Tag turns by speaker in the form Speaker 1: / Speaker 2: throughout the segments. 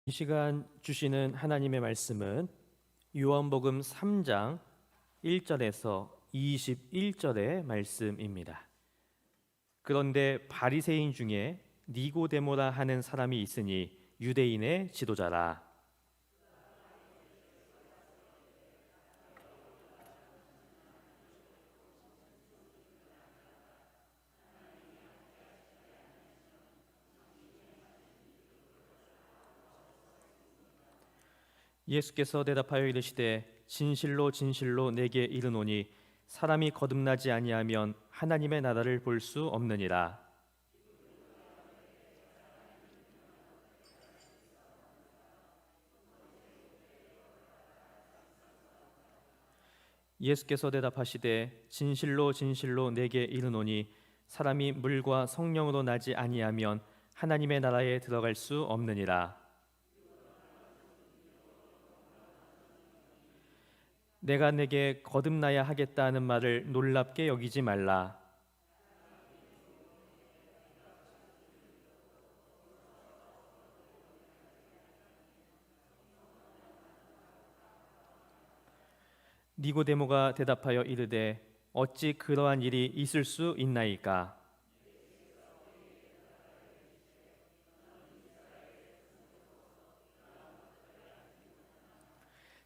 Speaker 1: 이 시간 주시는 하나님의 말씀은 요한복음 3장 1절에서 21절의 말씀입니다. 그런데 바리새인 중에 니고데모라 하는 사람이 있으니 유대인의 지도자라. 예수께서 대답하여 이르시되 진실로 진실로 내게 이르노니 사람이 거듭나지 아니하면 하나님의 나라를 볼 수 없느니라. 예수께서 대답하시되 진실로 진실로 내게 이르노니 사람이 물과 성령으로 나지 아니하면 하나님의 나라에 들어갈 수 없느니라. 내가 내게 거듭나야 하겠다 하는 말을 놀랍게 여기지 말라. 니고데모가 대답하여 이르되 어찌 그러한 일이 있을 수 있나이까?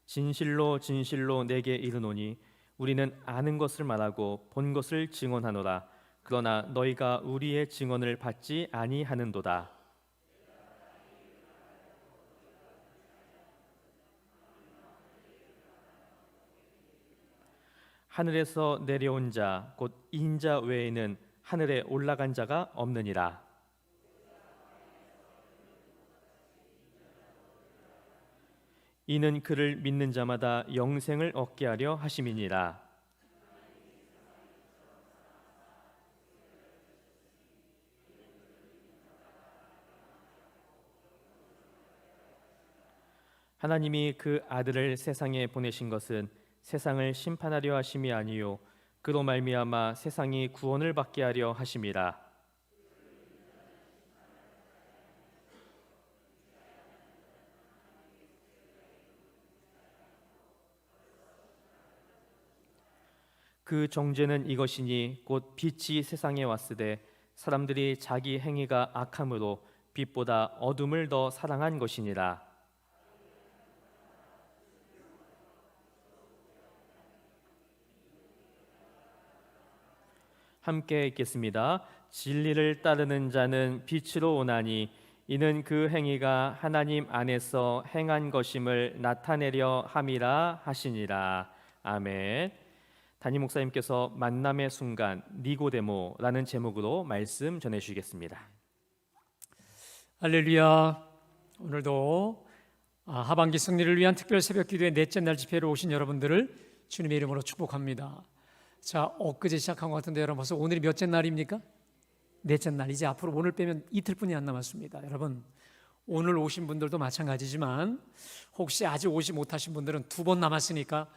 Speaker 1: 진실로 진실로 내게 이르노니 우리는 아는 것을 말하고 본 것을 증언하노라. 그러나 너희가 우리의 증언을 받지 아니하는도다. 하늘에서 내려온 자 곧 인자 외에는 하늘에 올라간 자가 없느니라. 이는 그를 믿는 자마다 영생을 얻게 하려 하심이니라. 하나님이 그 아들을 세상에 보내신 것은 세상을 심판하려 하심이 아니요 그로 말미암아 세상이 구원을 받게 하려 하심이라. 그 정죄는 이것이니 곧 빛이 세상에 왔으되 사람들이 자기 행위가 악함으로 빛보다 어둠을 더 사랑한 것이니라. 함께 읽겠습니다. 진리를 따르는 자는 빛으로 오나니 이는 그 행위가 하나님 안에서 행한 것임을 나타내려 함이라 하시니라. 아멘. 담임 목사님께서 만남의 순간 니고데모라는 제목으로 말씀 전해주시겠습니다.
Speaker 2: 할렐루야. 오늘도 하반기 승리를 위한 특별 새벽 기도의 넷째 날 집회로 오신 여러분들을 주님의 이름으로 축복합니다. 자, 엊그제 시작한 것 같은데 여러분 벌써 오늘이 몇째 날입니까? 넷째 날. 이제 앞으로 오늘 빼면 이틀뿐이 안 남았습니다. 여러분 오늘 오신 분들도 마찬가지지만 혹시 아직 오지 못하신 분들은 2번 남았으니까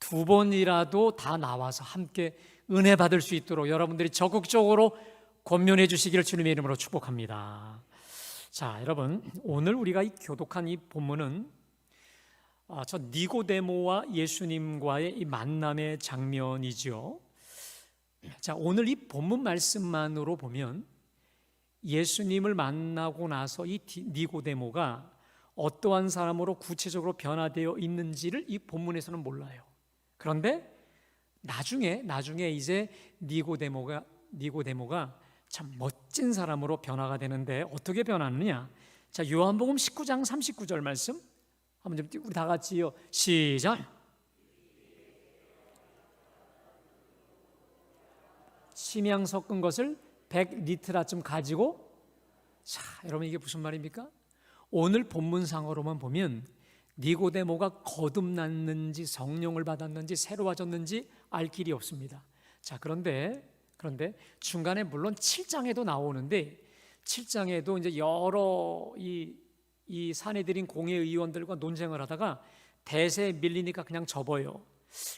Speaker 2: 2번이라도 다 나와서 함께 은혜 받을 수 있도록 여러분들이 적극적으로 권면해 주시기를 주님의 이름으로 축복합니다. 자, 여러분 오늘 우리가 교독한 이 본문은 저 니고데모와 예수님과의 이 만남의 장면이죠. 자, 오늘 이 본문 말씀만으로 보면 예수님을 만나고 나서 이 니고데모가 어떠한 사람으로 구체적으로 변화되어 있는지를 이 본문에서는 몰라요. 그런데 나중에 이제 니고데모가 참 멋진 사람으로 변화가 되는데 어떻게 변하느냐? 자, 요한복음 19장 39절 말씀 한번 좀 우리 다 같이요. 시작. 침향 섞은 것을 100리트라쯤 가지고. 자, 여러분 이게 무슨 말입니까? 오늘 본문상으로만 보면 니고데모가 거듭났는지 성령을 받았는지 새로워졌는지 알 길이 없습니다. 자, 그런데 중간에 물론 7장에도 나오는데 7장에도 이제 여러 이 사내들인 공회의원들과 논쟁을 하다가 대세에 밀리니까 그냥 접어요.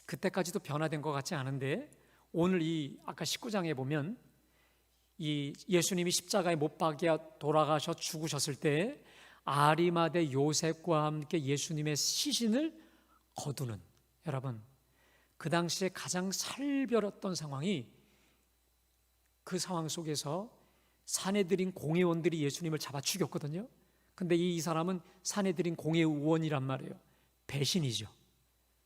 Speaker 2: 그때까지도 변화된 것 같지 않은데 오늘 이 아까 19장에 보면 이 예수님이 십자가에 못 박혀 돌아가셔 죽으셨을 때 아리마대 요셉과 함께 예수님의 시신을 거두는, 여러분, 그 당시에 가장 살벌했던 상황이, 그 상황 속에서 사내들인 공회원들이 예수님을 잡아 죽였거든요. 근데 이 사람은 사내들인 공회의원이란 말이에요. 배신이죠.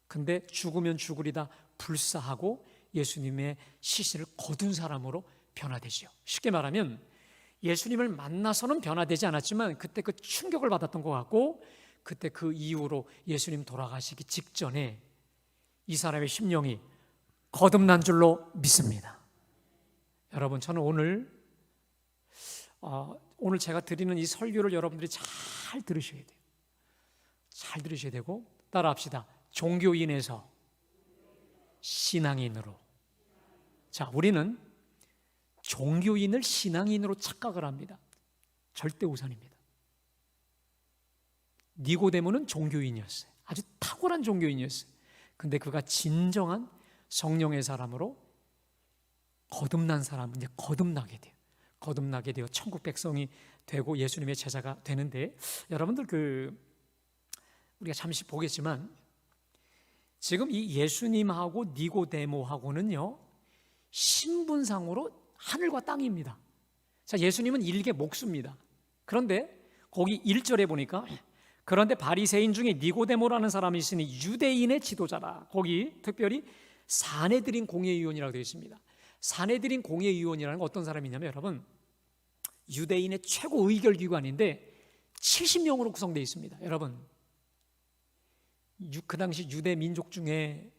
Speaker 2: 근데 죽으면 죽으리다 불사하고 예수님의 시신을 거둔 사람으로 변화되죠. 쉽게 말하면 예수님을 만나서는 변화되지 않았지만 그때 그 충격을 받았던 것 같고, 그때 그 이후로 예수님 돌아가시기 직전에 이 사람의 심령이 거듭난 줄로 믿습니다. 여러분, 저는 오늘 제가 드리는 이 설교를 여러분들이 잘 들으셔야 돼요. 잘 들으셔야 되고, 따라합시다. 종교인에서 신앙인으로. 자, 우리는 종교인을 신앙인으로 착각을 합니다. 절대 우선입니다. 니고데모는 종교인이었어요. 아주 탁월한 종교인이었어요. 근데 그가 진정한 성령의 사람으로 거듭난 사람은 이제 거듭나게 돼요. 거듭나게 되어 천국 백성이 되고 예수님의 제자가 되는데, 여러분들 우리가 잠시 보겠지만 지금 이 예수님하고 니고데모하고는요, 신분상으로 하늘과 땅입니다. 자, 예수님은 일개 목수입니다. 그런데 거기 1절에 보니까, 그런데 바리새인 중에 니고데모라는 사람이 있으니 유대인의 지도자라. 거기 특별히 사내들인 공회의원이라고 되어 있습니다. 사내들인 공회의원이라는 건 어떤 사람이냐면, 여러분, 유대인의 최고 의결기관인데 70명으로 구성되어 있습니다. 여러분, 그 당시 유대 민족 중에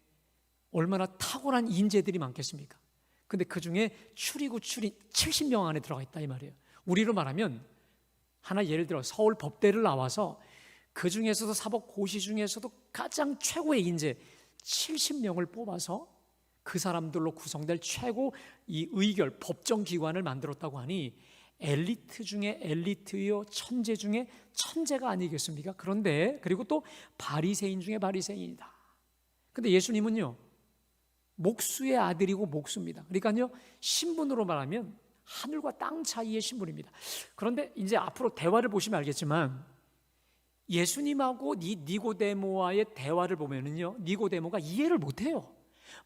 Speaker 2: 얼마나 탁월한 인재들이 많겠습니까? 근데 그 중에 출입이 70명 안에 들어가 있다 이 말이에요. 우리로 말하면 하나 예를 들어 서울 법대를 나와서 그 중에서도 사법고시 중에서도 가장 최고의 인재 70명을 뽑아서 그 사람들로 구성될 최고 이 의결 법정기관을 만들었다고 하니 엘리트 중에 엘리트요, 천재 중에 천재가 아니겠습니까? 그런데 그리고 또 바리새인 중에 바리새인이다. 근데 예수님은요, 목수의 아들이고 목수입니다. 그러니까요, 신분으로 말하면 하늘과 땅 차이의 신분입니다. 그런데 이제 앞으로 대화를 보시면 알겠지만, 예수님하고 니고데모와의 대화를 보면은요, 니고데모가 이해를 못해요.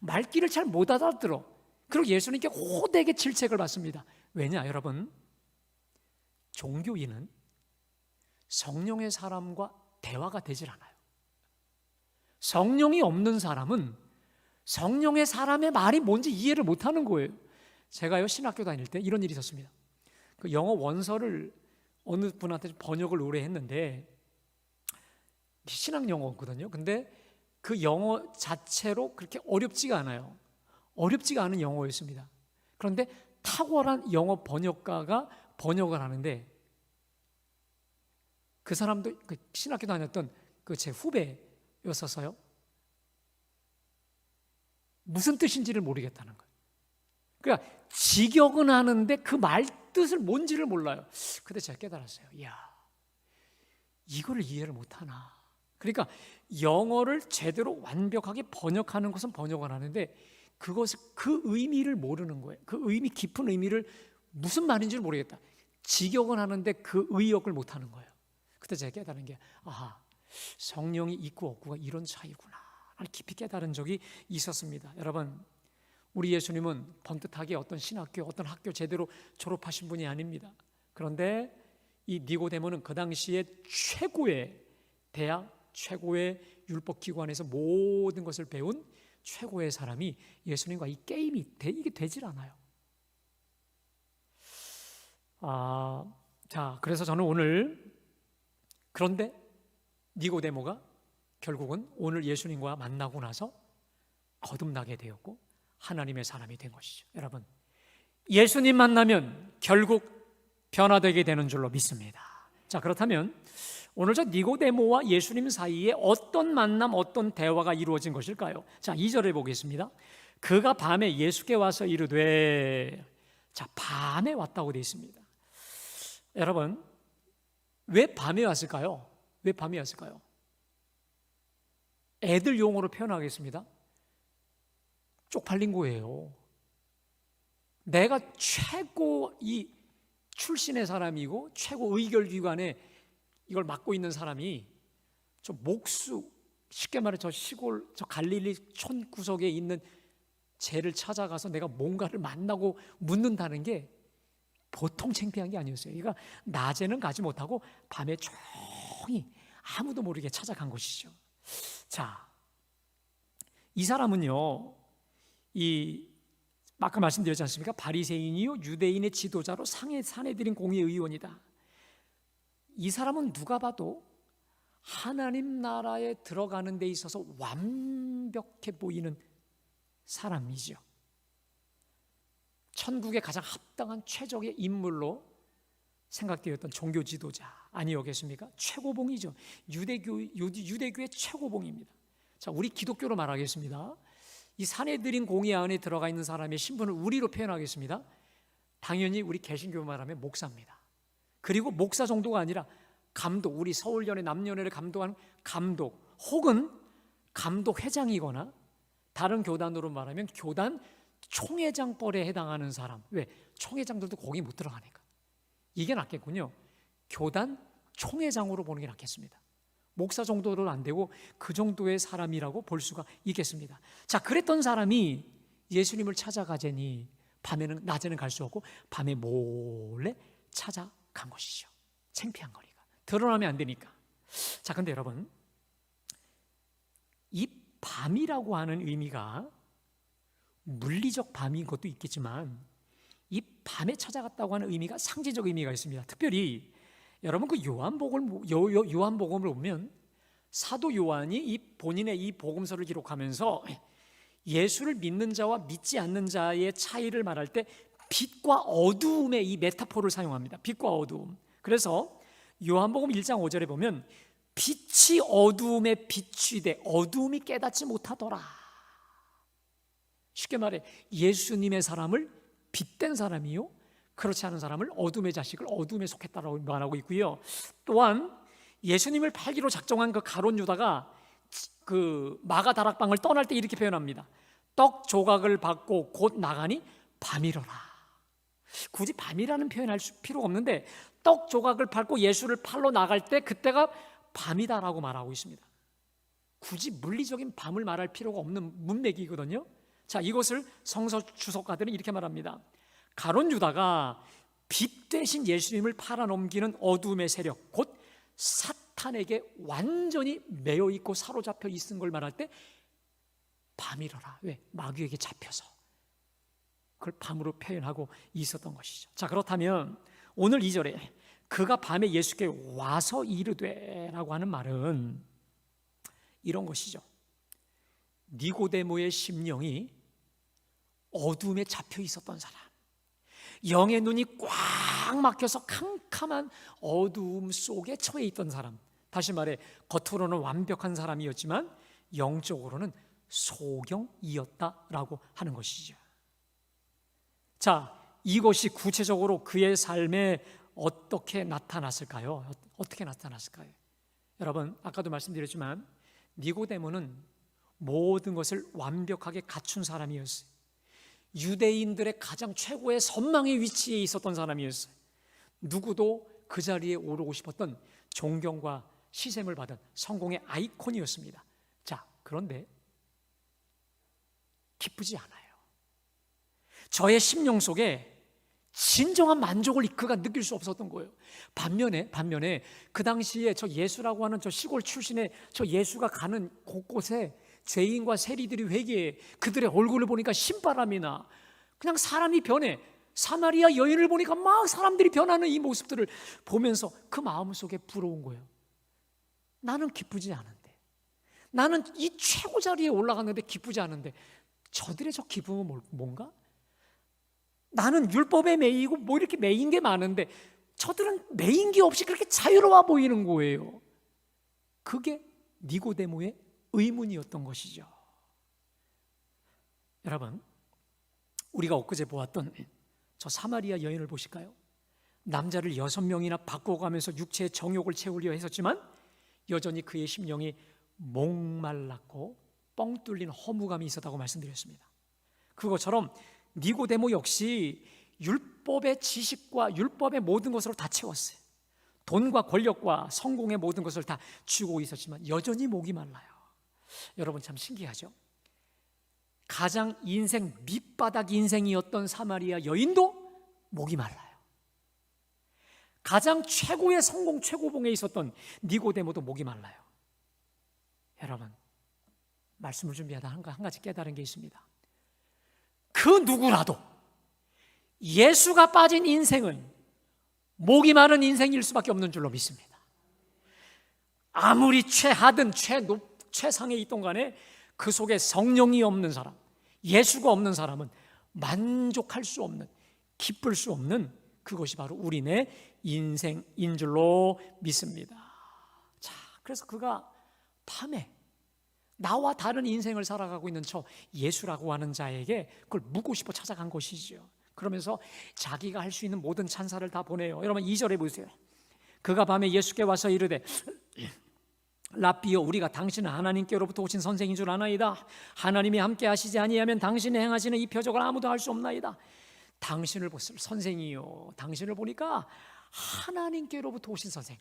Speaker 2: 말귀를 잘 못 알아들어. 그리고 예수님께 호되게 질책을 받습니다. 왜냐, 여러분? 종교인은 성령의 사람과 대화가 되질 않아요. 성령이 없는 사람은 성령의 사람의 말이 뭔지 이해를 못하는 거예요. 제가요, 신학교 다닐 때 이런 일이 있었습니다. 그 영어 원서를 어느 분한테 번역을 오래 했는데 신학 영어거든요. 근데 그 영어 자체로 그렇게 어렵지가 않아요. 어렵지가 않은 영어였습니다. 그런데 탁월한 영어 번역가가 번역을 하는데, 그 사람도 그 신학교 다녔던 그 제 후배였어서요, 무슨 뜻인지를 모르겠다는 거예요. 그러니까 직역은 하는데 그 말 뜻을 뭔지를 몰라요. 근데 제가 깨달았어요. 이야, 이거를 이해를 못하나. 그러니까 영어를 제대로 완벽하게 번역하는 것은 번역을 하는데 그것을 그 의미를 모르는 거예요. 그 의미 깊은 의미를 무슨 말인지를 모르겠다. 직역은 하는데 그 의역을 못하는 거예요. 그때 제가 깨달은 게, 아하, 성령이 있고 없고가 이런 차이구나. 깊이 깨달은 적이 있었습니다. 여러분, 우리 예수님은 번듯하게 어떤 신학교, 어떤 학교 제대로 졸업하신 분이 아닙니다. 그런데 이 니고데모는 그 당시에 최고의 대학, 최고의 율법기관에서 모든 것을 배운 최고의 사람이 예수님과 이 게임이 이게 되질 않아요. 자, 그래서 저는 오늘, 그런데 니고데모가 결국은 오늘 예수님과 만나고 나서 거듭나게 되었고 하나님의 사람이 된 것이죠. 여러분, 예수님 만나면 결국 변화되게 되는 줄로 믿습니다. 자, 그렇다면 오늘 저 니고데모와 예수님 사이에 어떤 만남, 어떤 대화가 이루어진 것일까요? 자, 2절을 보겠습니다. 그가 밤에 예수께 와서 이르되, 자, 밤에 왔다고 되어 있습니다. 여러분, 왜 밤에 왔을까요? 왜 밤에 왔을까요? 애들 용어로 표현하겠습니다. 쪽팔린 거예요. 내가 최고 이 출신의 사람이고 최고 의결기관의 이걸 맡고 있는 사람이 저 목수, 쉽게 말해 저 시골 저 갈릴리 촌 구석에 있는 쟤를 찾아가서 내가 뭔가를 만나고 묻는다는 게 보통 창피한 게 아니었어요. 그러니까 낮에는 가지 못하고 밤에 조용히 아무도 모르게 찾아간 것이죠. 자, 이 사람은요, 이 아까 말씀드렸지 않습니까? 바리새인이요 유대인의 지도자로 사내들인 공의 의원이다. 이 사람은 누가 봐도 하나님 나라에 들어가는 데 있어서 완벽해 보이는 사람이죠. 천국에 가장 합당한 최적의 인물로 생각되었던 종교 지도자 아니었겠습니까? 최고봉이죠. 유대교의 최고봉입니다. 자, 우리 기독교로 말하겠습니다. 이 사내들인 공의 안에 들어가 있는 사람의 신분을 우리로 표현하겠습니다. 당연히 우리 개신교 말하면 목사입니다. 그리고 목사 정도가 아니라 감독, 우리 서울연회 남연회를 감독하는 감독 혹은 감독 회장이거나 다른 교단으로 말하면 교단 총회장벌에 해당하는 사람. 왜? 총회장들도 거기 못 들어가니까. 이게 낫겠군요. 교단 총회장으로 보는 게 낫겠습니다. 목사 정도는 안 되고 그 정도의 사람이라고 볼 수가 있겠습니다. 자, 그랬던 사람이 예수님을 찾아가자니 낮에는 갈 수 없고 밤에 몰래 찾아간 것이죠. 창피한 거니까. 드러나면 안 되니까. 자, 근데 여러분, 이 밤이라고 하는 의미가 물리적 밤인 것도 있겠지만 이 밤에 찾아갔다고 하는 의미가 상징적 의미가 있습니다. 특별히 여러분 그 요한복음을 보면 사도 요한이 본인의 이 복음서를 기록하면서 예수를 믿는 자와 믿지 않는 자의 차이를 말할 때 빛과 어두움의 이 메타포를 사용합니다. 빛과 어두움. 그래서 요한복음 1장 5절에 보면 빛이 어두움에 비추되 어두움이 깨닫지 못하더라. 쉽게 말해 예수님의 사람을 빛된 사람이요, 그렇지 않은 사람을 어둠의 자식을 어둠에 속했다라고 말하고 있고요. 또한 예수님을 팔기로 작정한 그 가룟 유다가 그 마가 다락방을 떠날 때 이렇게 표현합니다. 떡 조각을 받고 곧 나가니 밤이러라. 굳이 밤이라는 표현할 필요가 없는데 떡 조각을 밟고 예수를 팔러 나갈 때 그때가 밤이다라고 말하고 있습니다. 굳이 물리적인 밤을 말할 필요가 없는 문맥이거든요. 자, 이것을 성서 주석가들은 이렇게 말합니다. 가룟 유다가 빛 대신 예수님을 팔아넘기는 어둠의 세력, 곧 사탄에게 완전히 매여 있고 사로잡혀 있는 걸 말할 때 밤이러라. 왜? 마귀에게 잡혀서. 그걸 밤으로 표현하고 있었던 것이죠. 자, 그렇다면 오늘 2절에 그가 밤에 예수께 와서 이르되라고 하는 말은 이런 것이죠. 니고데모의 심령이 어둠에 잡혀 있었던 사람, 영의 눈이 꽉 막혀서 캄캄한 어두움 속에 처해 있던 사람, 다시 말해 겉으로는 완벽한 사람이었지만 영적으로는 소경이었다라고 하는 것이죠. 자, 이것이 구체적으로 그의 삶에 어떻게 나타났을까요? 어떻게 나타났을까요? 여러분, 아까도 말씀드렸지만 니고데모는 모든 것을 완벽하게 갖춘 사람이었어요. 유대인들의 가장 최고의 선망의 위치에 있었던 사람이었어요. 누구도 그 자리에 오르고 싶었던 존경과 시샘을 받은 성공의 아이콘이었습니다. 자, 그런데 기쁘지 않아요. 저의 심령 속에 진정한 만족을 그가 느낄 수 없었던 거예요. 반면에 그 당시에 저 예수라고 하는 저 시골 출신의 저 예수가 가는 곳곳에 죄인과 세리들이 회개해. 그들의 얼굴을 보니까 신바람이 나. 그냥 사람이 변해. 사마리아 여인을 보니까 막 사람들이 변하는 이 모습들을 보면서 그 마음속에 부러운 거예요. 나는 기쁘지 않은데, 나는 이 최고 자리에 올라갔는데 기쁘지 않은데 저들의 저 기쁨은 뭔가? 나는 율법에 매이고 뭐 이렇게 매인 게 많은데 저들은 매인 게 없이 그렇게 자유로워 보이는 거예요. 그게 니고데모의 의문이었던 것이죠. 여러분, 우리가 엊그제 보았던 저 사마리아 여인을 보실까요? 남자를 6명이나 바꿔가면서 육체의 정욕을 채우려 했었지만 여전히 그의 심령이 목말랐고 뻥 뚫린 허무감이 있었다고 말씀드렸습니다. 그것처럼 니고데모 역시 율법의 지식과 율법의 모든 것으로 다 채웠어요. 돈과 권력과 성공의 모든 것을 다 쥐고 있었지만 여전히 목이 말라요. 여러분 참 신기하죠? 가장 인생 밑바닥 인생이었던 사마리아 여인도 목이 말라요. 가장 최고의 성공 최고봉에 있었던 니고데모도 목이 말라요. 여러분, 말씀을 준비하다 한 가지 깨달은 게 있습니다. 그 누구라도 예수가 빠진 인생은 목이 마른 인생일 수밖에 없는 줄로 믿습니다. 아무리 최하든 최상에 있던 간에 그 속에 성령이 없는 사람, 예수가 없는 사람은 만족할 수 없는, 기쁠 수 없는 그것이 바로 우리네 인생인 줄로 믿습니다. 자, 그래서 그가 밤에 나와 다른 인생을 살아가고 있는 저 예수라고 하는 자에게 그걸 묻고 싶어 찾아간 것이죠. 그러면서 자기가 할 수 있는 모든 찬사를 다 보내요. 여러분 2절에 보세요. 그가 밤에 예수께 와서 이르되 라삐여, 우리가 당신은 하나님께로부터 오신 선생인 줄 아나이다. 하나님이 함께 하시지 아니하면 당신이 행하시는 이 표적을 아무도 할 수 없나이다. 당신을 보실 선생이요, 당신을 보니까 하나님께로부터 오신 선생,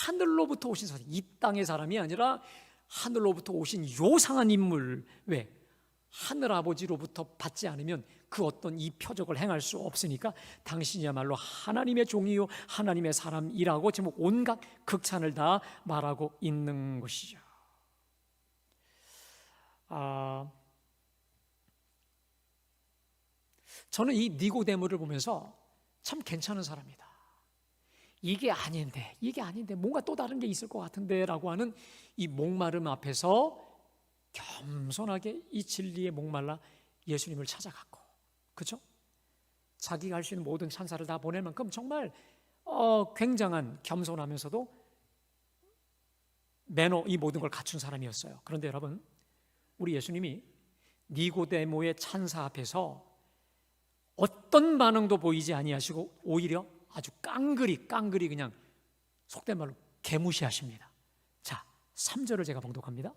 Speaker 2: 하늘로부터 오신 선생, 이 땅의 사람이 아니라 하늘로부터 오신 요상한 인물. 왜? 하늘아버지로부터 받지 않으면 그 어떤 이 표적을 행할 수 없으니까 당신이야말로 하나님의 종이요 하나님의 사람이라고 지금 온갖 극찬을 다 말하고 있는 것이죠. 저는 이 니고데모를 보면서 참 괜찮은 사람이다, 이게 아닌데 뭔가 또 다른 게 있을 것 같은데 라고 하는 이 목마름 앞에서 겸손하게 이 진리에 목말라 예수님을 찾아갔고, 그렇죠? 자기가 할 수 있는 모든 찬사를 다 보낼 만큼 정말 굉장한 겸손하면서도 매너, 이 모든 걸 갖춘 사람이었어요. 그런데 여러분, 우리 예수님이 니고데모의 찬사 앞에서 어떤 반응도 보이지 아니하시고 오히려 아주 깡그리 그냥 속된 말로 개무시하십니다. 자, 3절을 제가 봉독합니다.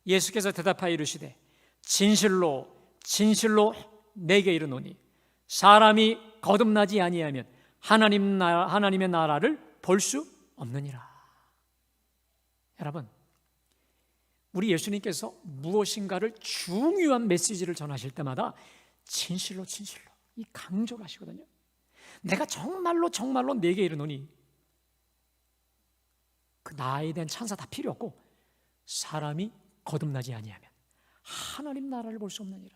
Speaker 2: 예수께서 대답하여 이르시되 진실로 내게 이르노니 사람이 거듭나지 아니하면 하나님의 나라를 볼 수 없느니라. 여러분, 우리 예수님께서 무엇인가를 중요한 메시지를 전하실 때마다 진실로 이 강조를 하시거든요. 내가 정말로 내게 이르노니, 그 나에 대한 찬사 다 필요 없고 사람이 거듭나지 아니하면 하나님 나라를 볼 수 없느니라.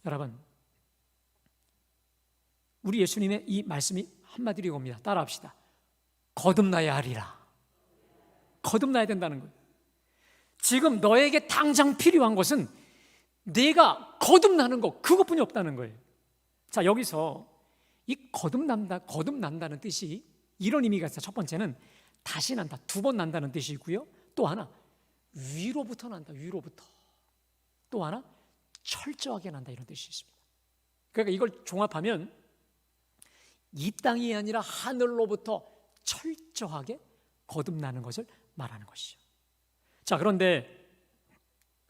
Speaker 2: 여러분, 우리 예수님의 이 말씀이 한마디로 이겁니다. 따라합시다. 거듭나야 하리라. 거듭나야 된다는 거예요. 지금 너에게 당장 필요한 것은 네가 거듭나는 것, 그것뿐이 없다는 거예요. 자, 여기서 이 거듭난다는 뜻이 이런 의미가 있어요. 첫 번째는 다시 난다, 두 번 난다는 뜻이 있고요. 또 하나, 위로부터 난다, 위로부터. 또 하나, 철저하게 난다, 이런 뜻이 있습니다. 그러니까 이걸 종합하면 이 땅이 아니라 하늘로부터 철저하게 거듭나는 것을 말하는 것이죠. 자, 그런데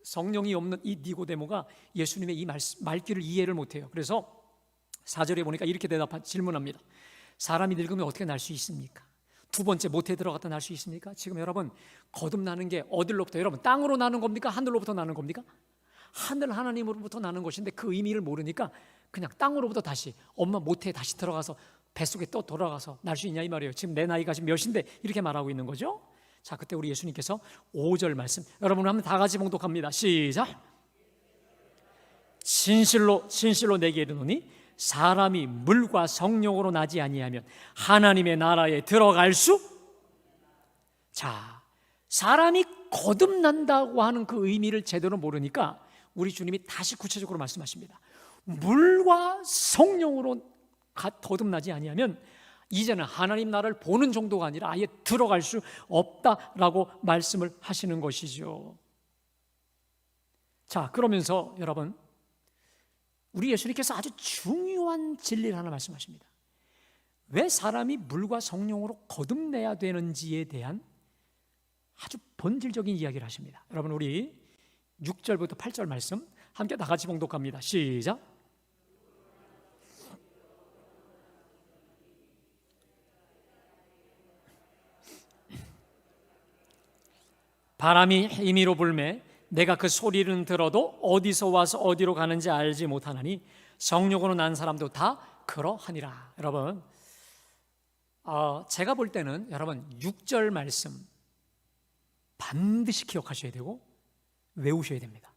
Speaker 2: 성령이 없는 이 니고데모가 예수님의 이 말귀를 이해를 못해요. 그래서 4절에 보니까 이렇게 질문합니다. 사람이 늙으면 어떻게 날 수 있습니까? 두 번째, 모태에 들어갔다 날 수 있습니까? 지금 여러분, 거듭나는 게 어디로부터, 여러분 땅으로 나는 겁니까? 하늘로부터 나는 겁니까? 하나님으로부터 나는 것인데 그 의미를 모르니까 그냥 땅으로부터 다시 엄마 모태에 다시 들어가서 뱃속에 또 돌아가서 날 수 있냐 이 말이에요. 지금 내 나이가 지금 몇인데 이렇게 말하고 있는 거죠. 자, 그때 우리 예수님께서 5절 말씀, 여러분 한번 다 같이 봉독합니다. 시작. 진실로 내게 이르노니 사람이 물과 성령으로 나지 아니하면 하나님의 나라에 들어갈 수. 자, 사람이 거듭난다고 하는 그 의미를 제대로 모르니까 우리 주님이 다시 구체적으로 말씀하십니다. 물과 성령으로 거듭나지 아니하면 이제는 하나님 나라를 보는 정도가 아니라 아예 들어갈 수 없다라고 말씀을 하시는 것이죠. 자, 그러면서 여러분, 우리 예수님께서 아주 중요한 진리를 하나 말씀하십니다. 왜 사람이 물과 성령으로 거듭내야 되는지에 대한 아주 본질적인 이야기를 하십니다. 여러분, 우리 6절부터 8절 말씀 함께 다 같이 봉독합니다. 시작. 바람이 임의로 불매 내가 그 소리는 들어도 어디서 와서 어디로 가는지 알지 못하나니 성령으로 난 사람도 다 그러하니라. 여러분, 제가 볼 때는 여러분 6절 말씀 반드시 기억하셔야 되고 외우셔야 됩니다.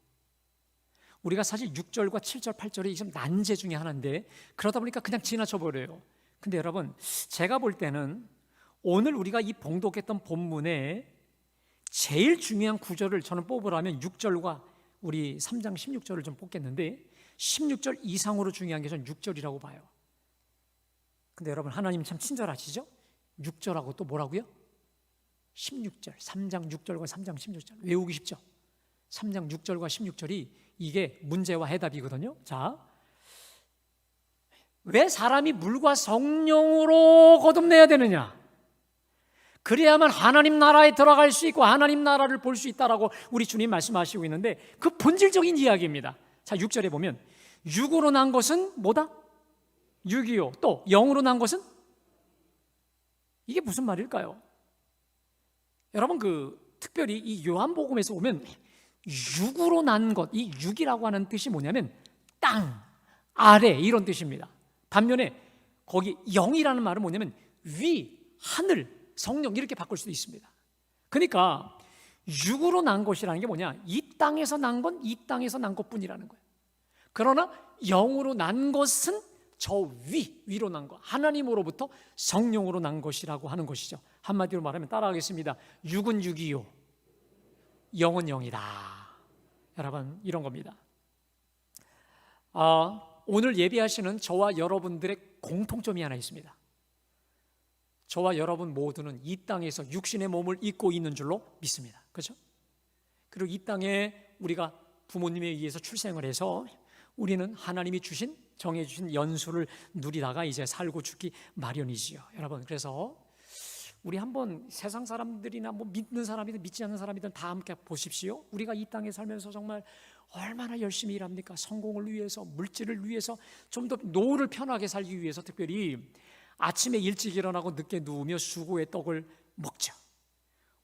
Speaker 2: 우리가 사실 6절과 7절, 8절이 좀 난제 중에 하나인데 그러다 보니까 그냥 지나쳐 버려요. 근데 여러분, 제가 볼 때는 오늘 우리가 이 봉독했던 본문에 제일 중요한 구절을 저는 뽑으라면 6절과 우리 3장 16절을 좀 뽑겠는데 16절 이상으로 중요한 게 저는 6절이라고 봐요. 근데 여러분, 하나님 참 친절하시죠? 6절하고 또 뭐라고요? 16절, 3장 6절과 3장 16절 외우기 쉽죠? 3장 6절과 16절이 이게 문제와 해답이거든요. 자, 왜 사람이 물과 성령으로 거듭내야 되느냐? 그래야만 하나님 나라에 들어갈 수 있고 하나님 나라를 볼 수 있다라고 우리 주님 말씀하시고 있는데 그 본질적인 이야기입니다. 자, 6절에 보면 육으로 난 것은 뭐다? 육이요. 또 영으로 난 것은? 이게 무슨 말일까요? 여러분, 특별히 이 요한복음에서 보면 육으로 난 것, 이 육이라고 하는 뜻이 뭐냐면 땅, 아래 이런 뜻입니다. 반면에 거기 영이라는 말은 뭐냐면 위, 하늘, 성령 이렇게 바꿀 수도 있습니다. 그러니까 육으로 난 것이라는 게 뭐냐? 이 땅에서 난 건 이 땅에서 난 것뿐이라는 거예요. 그러나 영으로 난 것은 저 위로 난 것, 하나님으로부터 성령으로 난 것이라고 하는 것이죠. 한마디로 말하면 따라하겠습니다. 육은 육이요, 영은 영이다. 여러분, 이런 겁니다. 오늘 예배하시는 저와 여러분들의 공통점이 하나 있습니다. 저와 여러분 모두는 이 땅에서 육신의 몸을 입고 있는 줄로 믿습니다. 그렇죠? 그리고 이 땅에 우리가 부모님에 의해서 출생을 해서 우리는 하나님이 주신, 정해주신 연수를 누리다가 이제 살고 죽기 마련이지요. 여러분, 그래서 우리 한번 세상 사람들이나 뭐 믿는 사람이든 믿지 않는 사람이든 다 함께 보십시오. 우리가 이 땅에 살면서 정말 얼마나 열심히 일합니까? 성공을 위해서, 물질을 위해서, 좀 더 노후를 편하게 살기 위해서 특별히 아침에 일찍 일어나고 늦게 누우며 수고의 떡을 먹죠.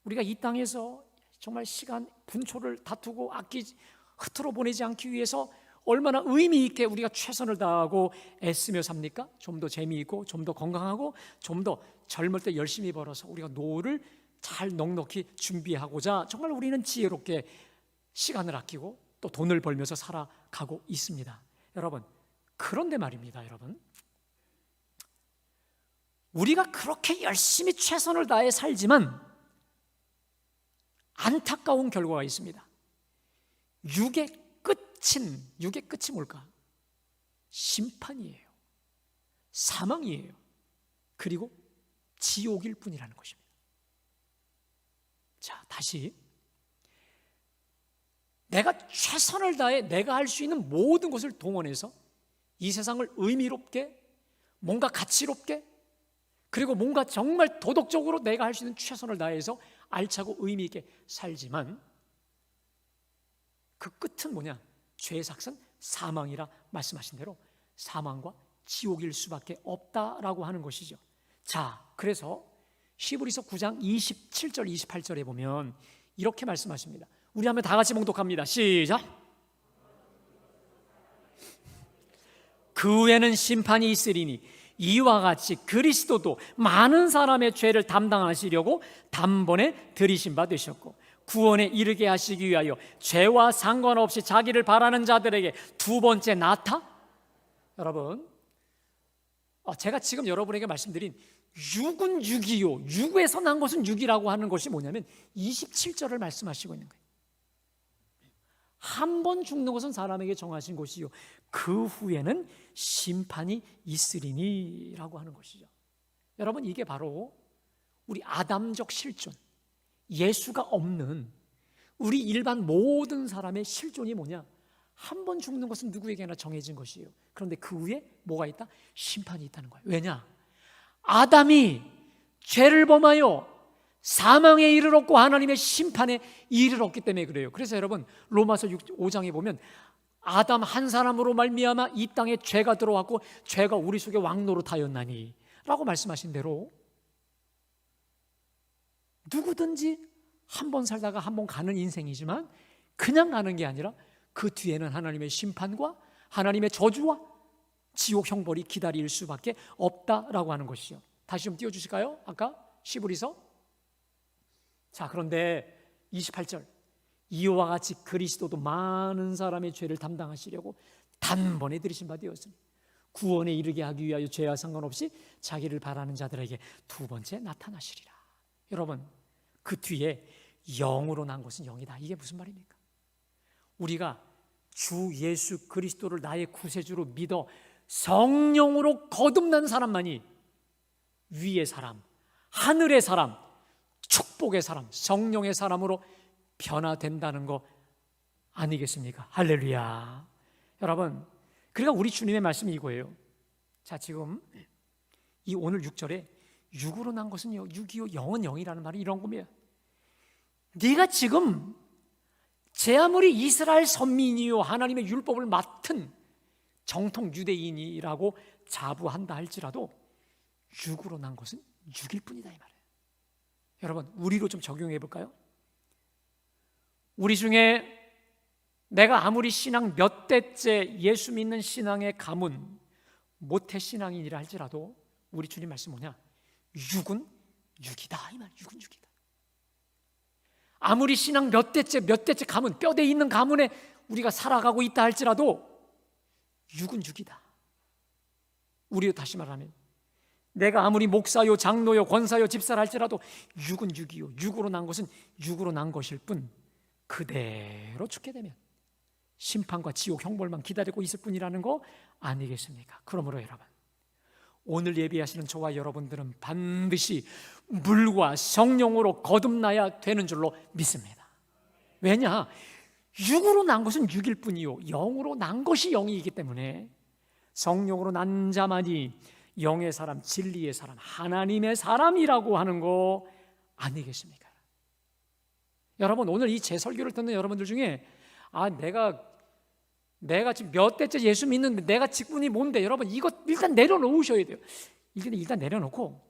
Speaker 2: 우리가 이 땅에서 정말 시간, 분초를 다투고 아끼지, 흐트러 보내지 않기 위해서 얼마나 의미 있게 우리가 최선을 다하고 애쓰며 삽니까? 좀 더 재미있고 좀 더 건강하고 좀 더 젊을 때 열심히 벌어서 우리가 노후를 잘 넉넉히 준비하고자 정말 우리는 지혜롭게 시간을 아끼고 또 돈을 벌면서 살아가고 있습니다. 여러분, 그런데 말입니다. 여러분, 우리가 그렇게 열심히 최선을 다해 살지만 안타까운 결과가 있습니다. 육의 끝이 뭘까? 심판이에요. 사망이에요. 그리고 지옥일 뿐이라는 것입니다. 자, 다시 내가 최선을 다해 내가 할 수 있는 모든 것을 동원해서 이 세상을 의미롭게, 뭔가 가치롭게, 그리고 뭔가 정말 도덕적으로 내가 할 수 있는 최선을 다해서 알차고 의미 있게 살지만 그 끝은 뭐냐? 죄의 삭은 사망이라 말씀하신 대로 사망과 지옥일 수밖에 없다라고 하는 것이죠. 자, 그래서 히브리서 9장 27절 28절에 보면 이렇게 말씀하십니다. 우리 한번 다 같이 봉독합니다. 시작. 그 후에는 심판이 있으리니 이와 같이 그리스도도 많은 사람의 죄를 담당하시려고 단번에 들이신 바 되셨고 구원에 이르게 하시기 위하여 죄와 상관없이 자기를 바라는 자들에게 두 번째 나타. 여러분, 제가 지금 여러분에게 말씀드린 육은 육이요, 육에서 난 것은 육이라고 하는 것이 뭐냐면 27절을 말씀하시고 있는 거예요. 한 번 죽는 것은 사람에게 정하신 것이요, 그 후에는 심판이 있으리니 라고 하는 것이죠. 여러분, 이게 바로 우리 아담적 실존, 예수가 없는 우리 일반 모든 사람의 실존이 뭐냐? 한 번 죽는 것은 누구에게나 정해진 것이에요. 그런데 그 후에 뭐가 있다? 심판이 있다는 거예요. 왜냐? 아담이 죄를 범하여 사망에 이르렀고 하나님의 심판에 이르렀기 때문에 그래요. 그래서 여러분, 로마서 5장에 보면 아담 한 사람으로 말미암아 이 땅에 죄가 들어왔고 죄가 우리 속에 왕노릇하였나니 라고 말씀하신 대로 누구든지 한 번 살다가 한 번 가는 인생이지만 그냥 가는 게 아니라 그 뒤에는 하나님의 심판과 하나님의 저주와 지옥 형벌이 기다릴 수밖에 없다라고 하는 것이요. 다시 좀 띄워주실까요? 아까 시브리서. 자, 그런데 28절, 이와 같이 그리스도도 많은 사람의 죄를 담당하시려고 단번에 들이신 바 되었으니 구원에 이르게 하기 위하여 죄와 상관없이 자기를 바라는 자들에게 두 번째 나타나시리라. 여러분, 그 뒤에 영으로 난 것은 영이다. 이게 무슨 말입니까? 우리가 주 예수 그리스도를 나의 구세주로 믿어 성령으로 거듭난 사람만이 위의 사람, 하늘의 사람, 축복의 사람, 성령의 사람으로 변화된다는 거 아니겠습니까? 할렐루야. 여러분, 그러니까 우리 주님의 말씀이 이거예요. 자, 지금 이 오늘 6절에 육으로 난 것은 육이요 영은 영이라는 말이 이런 겁니다. 네가 지금 제 아무리 이스라엘 선민이요 하나님의 율법을 맡은 정통 유대인이라고 자부한다 할지라도 육으로 난 것은 육일 뿐이다 이 말이에요. 여러분, 우리로 좀 적용해 볼까요? 우리 중에 내가 아무리 신앙 몇 대째 예수 믿는 신앙의 가문 모태 신앙인이라 할지라도 우리 주님 말씀 뭐냐? 육은 육이다 이 말. 육은 육이다. 아무리 신앙 몇 대째 가문, 뼈대 있는 가문에 우리가 살아가고 있다 할지라도 육은 육이다. 우리로 다시 말하면 내가 아무리 목사요 장로요 권사요 집사라 할지라도 육은 육이요 육으로 난 것은 육으로 난 것일 뿐 그대로 죽게 되면 심판과 지옥 형벌만 기다리고 있을 뿐이라는 거 아니겠습니까? 그러므로 여러분, 오늘 예배하시는 저와 여러분들은 반드시 물과 성령으로 거듭나야 되는 줄로 믿습니다. 왜냐? 육으로 난 것은 육일 뿐이요 영으로 난 것이 영이기 때문에 성령으로 난 자만이 영의 사람, 진리의 사람, 하나님의 사람이라고 하는 거 아니겠습니까? 여러분, 오늘 이 제 설교를 듣는 여러분들 중에 내가 지금 몇 대째 예수 믿는데 내가 직분이 뭔데? 여러분, 이거 일단 내려놓으셔야 돼요. 일단 내려놓고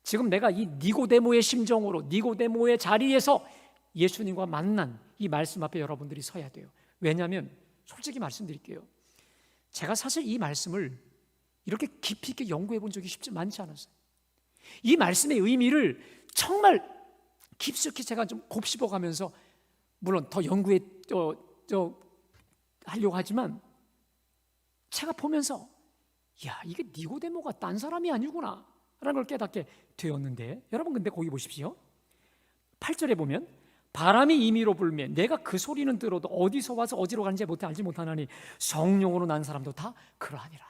Speaker 2: 지금 내가 이 니고데모의 심정으로 니고데모의 자리에서 예수님과 만난 이 말씀 앞에 여러분들이 서야 돼요. 왜냐하면 솔직히 말씀드릴게요. 제가 사실 이 말씀을 이렇게 깊이 있게 연구해 본 적이 많지 않았어요. 이 말씀의 의미를 정말 깊숙이 제가 좀 곱씹어 가면서 물론 더 연구해 하려고 하지만 제가 보면서 이게 니고데모가 딴 사람이 아니구나 라는 걸 깨닫게 되었는데, 여러분 근데 거기 보십시오. 8절에 보면 바람이 임의로 불면 내가 그 소리는 들어도 어디서 와서 어디로 가는지 알지 못하나니 성령으로 난 사람도 다 그러하니라.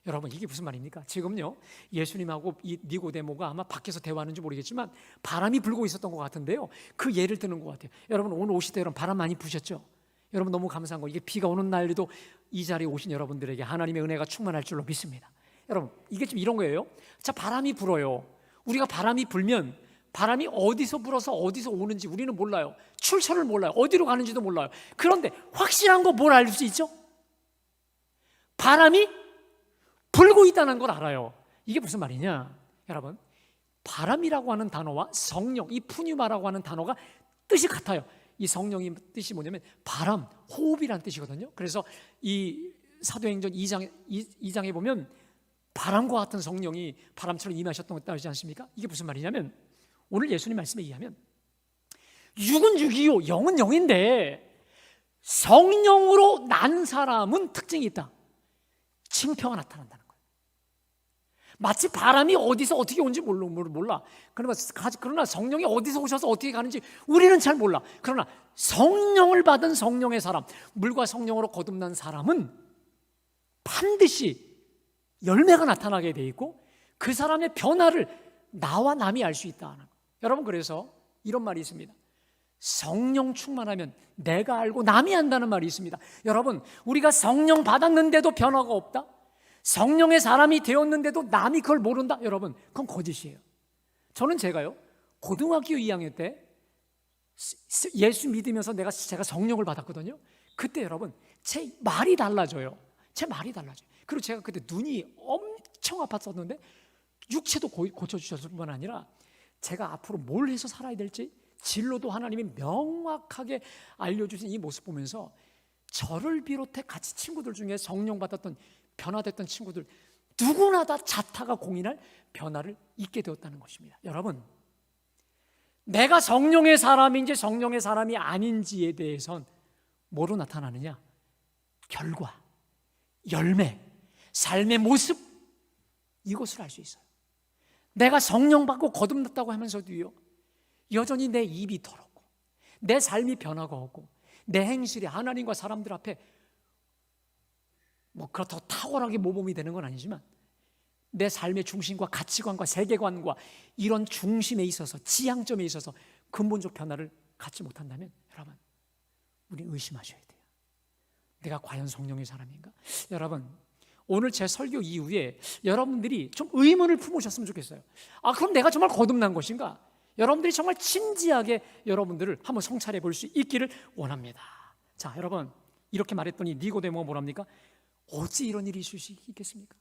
Speaker 2: 여러분, 이게 무슨 말입니까? 지금요 예수님하고 이 니고데모가 아마 밖에서 대화하는지 모르겠지만 바람이 불고 있었던 것 같은데요, 그 예를 드는 것 같아요. 여러분, 오늘 오실 때 여러분 바람 많이 부셨죠? 여러분 너무 감사한 거, 이게 비가 오는 날에도 이 자리에 오신 여러분들에게 하나님의 은혜가 충만할 줄로 믿습니다. 여러분, 이게 지금 이런 거예요. 자, 바람이 불어요. 우리가 바람이 불면 바람이 어디서 불어서 어디서 오는지 우리는 몰라요. 출처를 몰라요. 어디로 가는지도 몰라요. 그런데 확실한 거 뭘 알 수 있죠? 바람이 불고 있다는 걸 알아요. 이게 무슨 말이냐? 여러분, 바람이라고 하는 단어와 성령, 이 푸뉴마라고 하는 단어가 뜻이 같아요. 이 성령의 뜻이 뭐냐면 바람, 호흡이란 뜻이거든요. 그래서 이 사도행전 2장에 보면 바람과 같은 성령이 바람처럼 임하셨던 것 따르지 않습니까? 이게 무슨 말이냐면 오늘 예수님 말씀에 의하면 육은 육이요 영은 영인데 성령으로 난 사람은 특징이 있다. 징표가 나타난다는 거예요. 마치 바람이 어디서 어떻게 오는지 몰라. 그러나 성령이 어디서 오셔서 어떻게 가는지 우리는 잘 몰라. 그러나 성령을 받은 성령의 사람, 물과 성령으로 거듭난 사람은 반드시 열매가 나타나게 돼 있고 그 사람의 변화를 나와 남이 알 수 있다는 거예요. 여러분, 그래서 이런 말이 있습니다. 성령 충만하면 내가 알고 남이 안다는 말이 있습니다. 여러분, 우리가 성령 받았는데도 변화가 없다? 성령의 사람이 되었는데도 남이 그걸 모른다? 여러분, 그건 거짓이에요. 저는 제가요 고등학교 2학년 때 예수 믿으면서 제가 성령을 받았거든요. 그때 여러분 제 말이 달라져요. 그리고 제가 그때 눈이 엄청 아팠었는데 육체도 고쳐주셨을 뿐만 아니라 제가 앞으로 뭘 해서 살아야 될지 진로도 하나님이 명확하게 알려주신 이 모습 보면서 저를 비롯해 같이 친구들 중에 성령 받았던 변화됐던 친구들 누구나 다 자타가 공인할 변화를 잊게 되었다는 것입니다. 여러분, 내가 성령의 사람인지 성령의 사람이 아닌지에 대해선 뭐로 나타나느냐? 결과, 열매, 삶의 모습, 이것을 알 수 있어요. 내가 성령 받고 거듭났다고 하면서도요, 여전히 내 입이 더럽고 내 삶이 변화가 없고 내 행실이 하나님과 사람들 앞에 뭐 그렇다고 탁월하게 모범이 되는 건 아니지만 내 삶의 중심과 가치관과 세계관과 이런 중심에 있어서, 지향점에 있어서 근본적 변화를 갖지 못한다면 여러분, 우리는 의심하셔야 돼요. 내가 과연 성령의 사람인가? 여러분, 오늘 제 설교 이후에 여러분들이 좀 의문을 품으셨으면 좋겠어요. 그럼 내가 정말 거듭난 것인가? 여러분들이 정말 진지하게 여러분들을 한번 성찰해 볼 수 있기를 원합니다. 자, 여러분, 이렇게 말했더니 니고데모가 뭐랍니까? 어찌 이런 일이 있을 수 있겠습니까?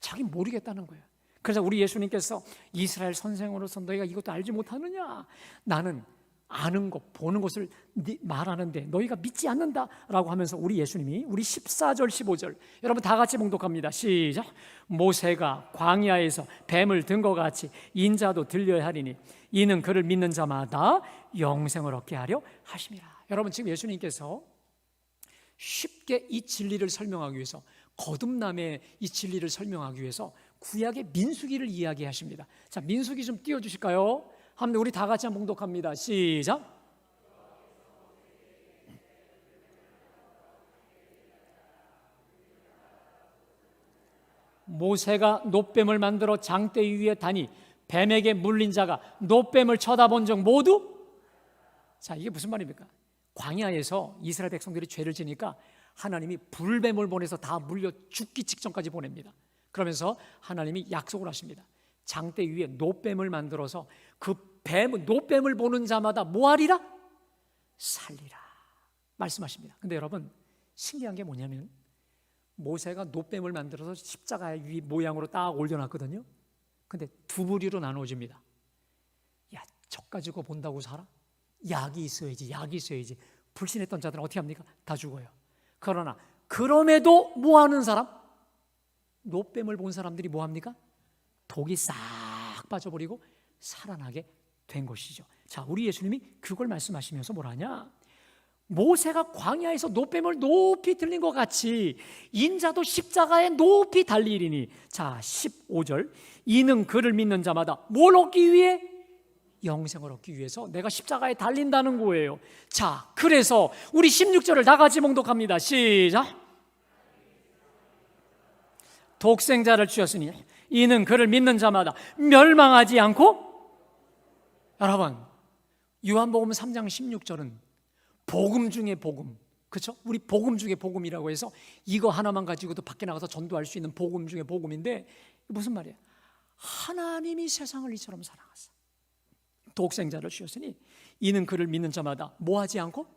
Speaker 2: 자기 모르겠다는 거예요. 그래서 우리 예수님께서 이스라엘 선생으로서 너희가 이것도 알지 못하느냐? 나는 아는 것, 보는 것을 말하는데 너희가 믿지 않는다라고 하면서 우리 예수님이 우리 14절 15절 여러분 다 같이 봉독합니다. 시작. 모세가 광야에서 뱀을 든 것 같이 인자도 들려야 하리니 이는 그를 믿는 자마다 영생을 얻게 하려 하심이라. 여러분, 지금 예수님께서 쉽게 이 진리를 설명하기 위해서, 거듭남의 이 진리를 설명하기 위해서 구약의 민수기를 이야기하십니다. 자, 민수기 좀 띄워주실까요? 한번 우리 다 같이 한번 봉독합니다. 시작. 모세가 놋뱀을 만들어 장대 위에 다니 뱀에게 물린 자가 놋뱀을 쳐다본 적 모두. 자, 이게 무슨 말입니까? 광야에서 이스라엘 백성들이 죄를 지니까 하나님이 불뱀을 보내서 다 물려 죽기 직전까지 보냅니다. 그러면서 하나님이 약속을 하십니다. 장대 위에 놋뱀을 만들어서 그 놋뱀을 보는 자마다 뭐하리라? 살리라 말씀하십니다. 근데 여러분, 신기한 게 뭐냐면 모세가 놋뱀을 만들어서 십자가 위 모양으로 딱 올려놨거든요. 근데 두 부류로 나눠집니다. 야, 저 가지고 본다고 살아? 약이 있어야지. 불신했던 자들은 어떻게 합니까? 다 죽어요. 그러나 그럼에도 뭐하는 사람? 놋뱀을 본 사람들이 뭐합니까? 독이 싹 빠져버리고 살아나게 된 것이죠. 자, 우리 예수님이 그걸 말씀하시면서 뭐라냐? 모세가 광야에서 놋뱀을 높이 들린 것 같이 인자도 십자가에 높이 달리리니. 자, 15절. 이는 그를 믿는 자마다 뭘 얻기 위해? 영생을 얻기 위해서 내가 십자가에 달린다는 거예요. 자, 그래서 우리 16절을 다 같이 봉독합니다. 시작. 독생자를 주셨으니 이는 그를 믿는 자마다 멸망하지 않고. 여러분, 요한복음 3장 16절은 복음 중에 복음, 그렇죠? 우리 복음 중에 복음이라고 해서 이거 하나만 가지고도 밖에 나가서 전도할 수 있는 복음 중에 복음인데, 무슨 말이에요? 하나님이 세상을 이처럼 사랑하사 독생자를 주셨으니 이는 그를 믿는 자마다 뭐하지 않고?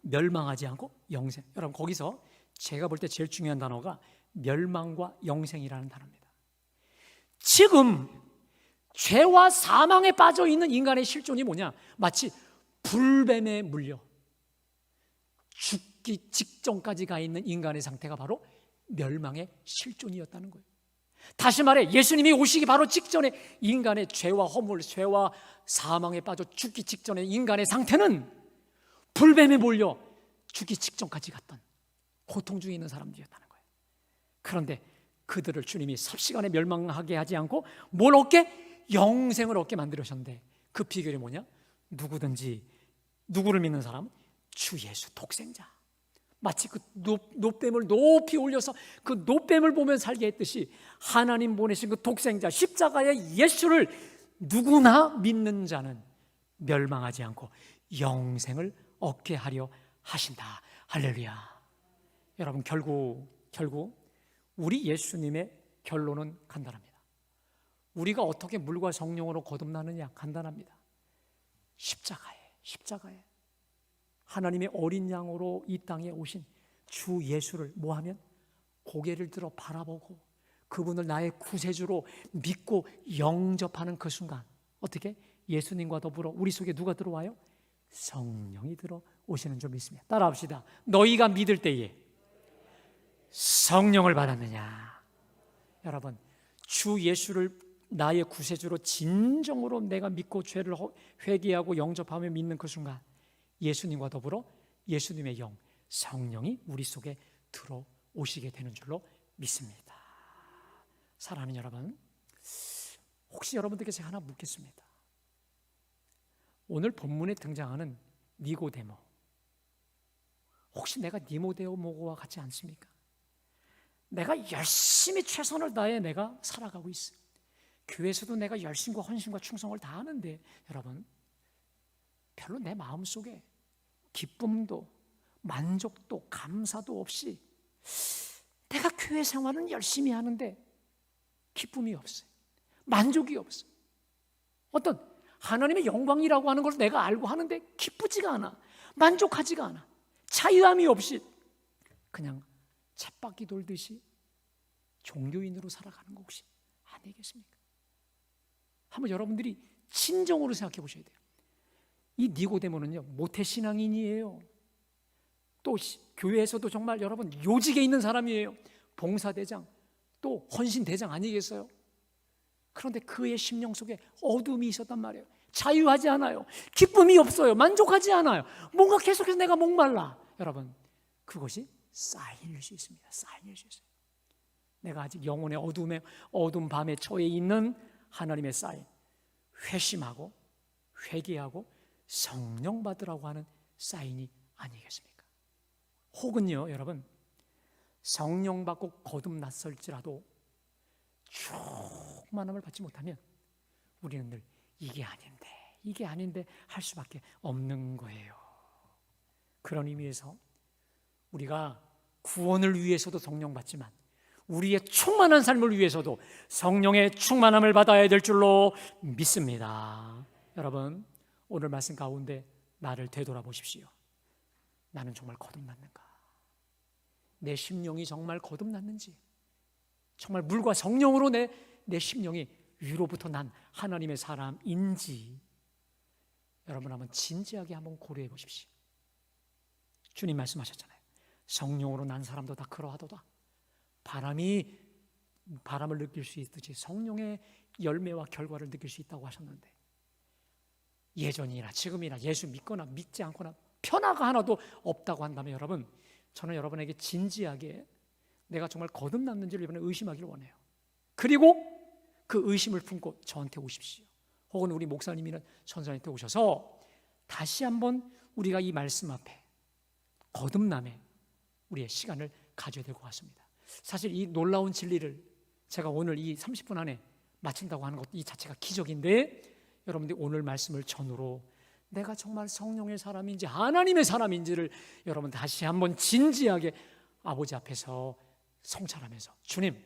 Speaker 2: 멸망하지 않고 영생. 여러분, 거기서 제가 볼 때 제일 중요한 단어가 멸망과 영생이라는 단어입니다. 지금 죄와 사망에 빠져 있는 인간의 실존이 뭐냐? 마치 불뱀에 물려 죽기 직전까지 가 있는 인간의 상태가 바로 멸망의 실존이었다는 거예요. 다시 말해, 예수님이 오시기 바로 직전에 인간의 죄와 허물, 죄와 사망에 빠져 죽기 직전의 인간의 상태는 불뱀에 몰려 죽기 직전까지 갔던 고통 중에 있는 사람들이었다는 거예요. 그런데 그들을 주님이 삽시간에 멸망하게 하지 않고 뭘 얻게? 영생을 얻게 만들으셨는데, 그 비결이 뭐냐? 누구를 믿는 사람? 주 예수 독생자. 마치 그 놋뱀을 높이 올려서 그 놋뱀을 보면 살게 했듯이 하나님 보내신 그 독생자 십자가의 예수를 누구나 믿는 자는 멸망하지 않고 영생을 얻게 하려 하신다. 할렐루야. 여러분, 결국 우리 예수님의 결론은 간단합니다. 우리가 어떻게 물과 성령으로 거듭나느냐? 간단합니다. 십자가에 하나님의 어린 양으로 이 땅에 오신 주 예수를 뭐하면? 고개를 들어 바라보고 그분을 나의 구세주로 믿고 영접하는 그 순간 어떻게? 예수님과 더불어 우리 속에 누가 들어와요? 성령이 들어오시는 줄 믿습니다. 따라합시다. 너희가 믿을 때에 성령을 받았느냐. 여러분, 주 예수를 나의 구세주로 진정으로 내가 믿고 죄를 회개하고 영접하며 믿는 그 순간 예수님과 더불어 예수님의 영, 성령이 우리 속에 들어오시게 되는 줄로 믿습니다. 사랑하는 여러분, 혹시 여러분들께 제가 하나 묻겠습니다. 오늘 본문에 등장하는 니고데모, 혹시 내가 니고데모와 같지 않습니까? 내가 열심히 최선을 다해 내가 살아가고 있어. 교회에서도 내가 열심과 헌신과 충성을 다하는데 여러분, 별로 내 마음속에 기쁨도 만족도 감사도 없이 내가 교회 생활은 열심히 하는데 기쁨이 없어요. 만족이 없어요. 어떤 하나님의 영광이라고 하는 것을 내가 알고 하는데 기쁘지가 않아. 만족하지가 않아. 자유함이 없이 그냥 쳇바퀴 돌듯이 종교인으로 살아가는 거 혹시 아니겠습니까? 한번 여러분들이 진정으로 생각해 보셔야 돼요. 이 니고데모는요, 모태신앙인이에요. 또 교회에서도 정말 여러분 요직에 있는 사람이에요. 봉사대장, 또 헌신대장 아니겠어요? 그런데 그의 심령 속에 어둠이 있었단 말이에요. 자유하지 않아요. 기쁨이 없어요. 만족하지 않아요. 뭔가 계속해서 내가 목말라. 여러분, 그것이 사인일 수 있습니다. 사인일 수 있어요. 내가 아직 영혼의 어두운 밤에 처해 있는 하나님의 사인, 회심하고 회개하고 성령 받으라고 하는 사인이 아니겠습니까? 혹은요, 여러분, 성령 받고 거듭났을지라도 충만함을 받지 못하면 우리는 늘 이게 아닌데 할 수밖에 없는 거예요. 그런 의미에서 우리가 구원을 위해서도 성령 받지만 우리의 충만한 삶을 위해서도 성령의 충만함을 받아야 될 줄로 믿습니다. 여러분, 오늘 말씀 가운데 나를 되돌아보십시오. 나는 정말 거듭났는가? 내 심령이 정말 거듭났는지, 정말 물과 성령으로 내 심령이 위로부터 난 하나님의 사람인지 여러분 한번 진지하게 한번 고려해 보십시오. 주님 말씀하셨잖아요. 성령으로 난 사람도 다 그러하도다. 바람을 느낄 수 있듯이 성령의 열매와 결과를 느낄 수 있다고 하셨는데, 예전이나 지금이나 예수 믿거나 믿지 않거나 변화가 하나도 없다고 한다면 여러분, 저는 여러분에게 진지하게 내가 정말 거듭났는지를 이번에 의심하기를 원해요. 그리고 그 의심을 품고 저한테 오십시오. 혹은 우리 목사님이나 전사님한테 오셔서 다시 한번 우리가 이 말씀 앞에 거듭남에 우리의 시간을 가져야 될 것 같습니다. 사실 이 놀라운 진리를 제가 오늘 이 30분 안에 마친다고 하는 것 이 자체가 기적인데, 여러분들이 오늘 말씀을 전후로 내가 정말 성령의 사람인지 하나님의 사람인지를 여러분 다시 한번 진지하게 아버지 앞에서 성찰하면서, 주님,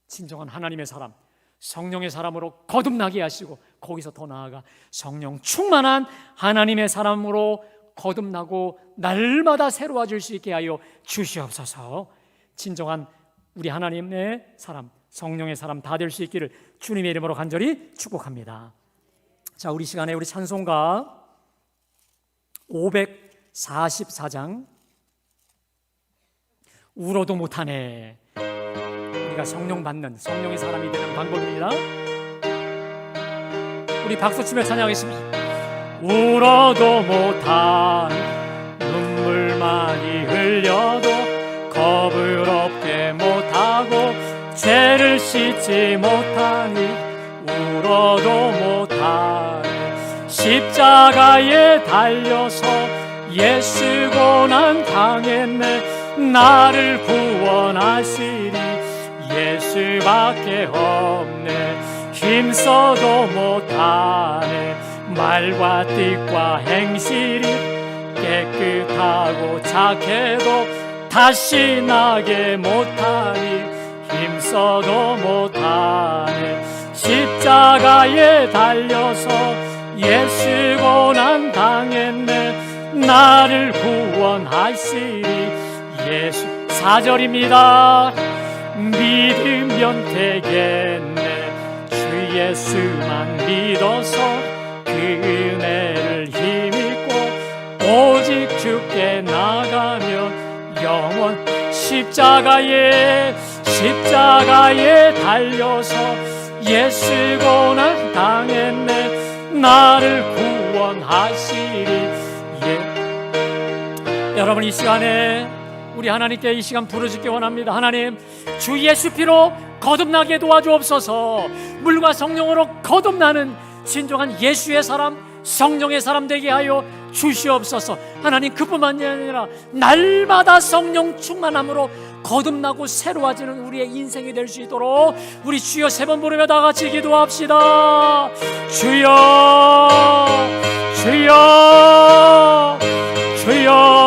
Speaker 2: 진정한 하나님의 사람, 성령의 사람으로 거듭나게 하시고, 거기서 더 나아가 성령 충만한 하나님의 사람으로 거듭나고 날마다 새로워질 수 있게 하여 주시옵소서. 진정한 우리 하나님의 사람, 성령의 사람 다 될 수 있기를 주님의 이름으로 간절히 축복합니다. 자, 우리 시간에 우리 찬송가 544장 울어도 못하네, 우리가 성령 받는 성령의 사람이 되는 방법입니다. 우리 박수치며 찬양하겠습니다. 울어도 못한 눈물 많이 흘려도 겁을 없게 못하고 죄를 씻지 못하니 울어도 못하니 십자가에 달려서 예수 고난 당했네. 나를 구원하시리 예수밖에 없네. 힘써도 못하네. 말과 뜻과 행실이 깨끗하고 착해도 다시 나게 못하니 힘써도 못하네. 십자가에 달려서 예수 고난 당했네. 나를 구원하시리 예수. 4절입니다. 믿으면 되겠네. 주 예수만 믿어서 그 은혜를 힘입고 오직 주께 나가면 영원 십자가에 달려서 예수 고난 당했네 나를 구원하시리. 여러분, 이 시간에 우리 하나님께 이 시간 부르짖기 원합니다. 하나님, 주 예수 피로 거듭나게 도와주옵소서. 물과 성령으로 거듭나는 진정한 예수의 사람, 성령의 사람 되게 하여 주시옵소서. 하나님, 그뿐만이 아니라 날마다 성령 충만함으로 거듭나고 새로워지는 우리의 인생이 될 수 있도록 우리 주여 3번 부르며 다 같이 기도합시다. 주여, 주여, 주여.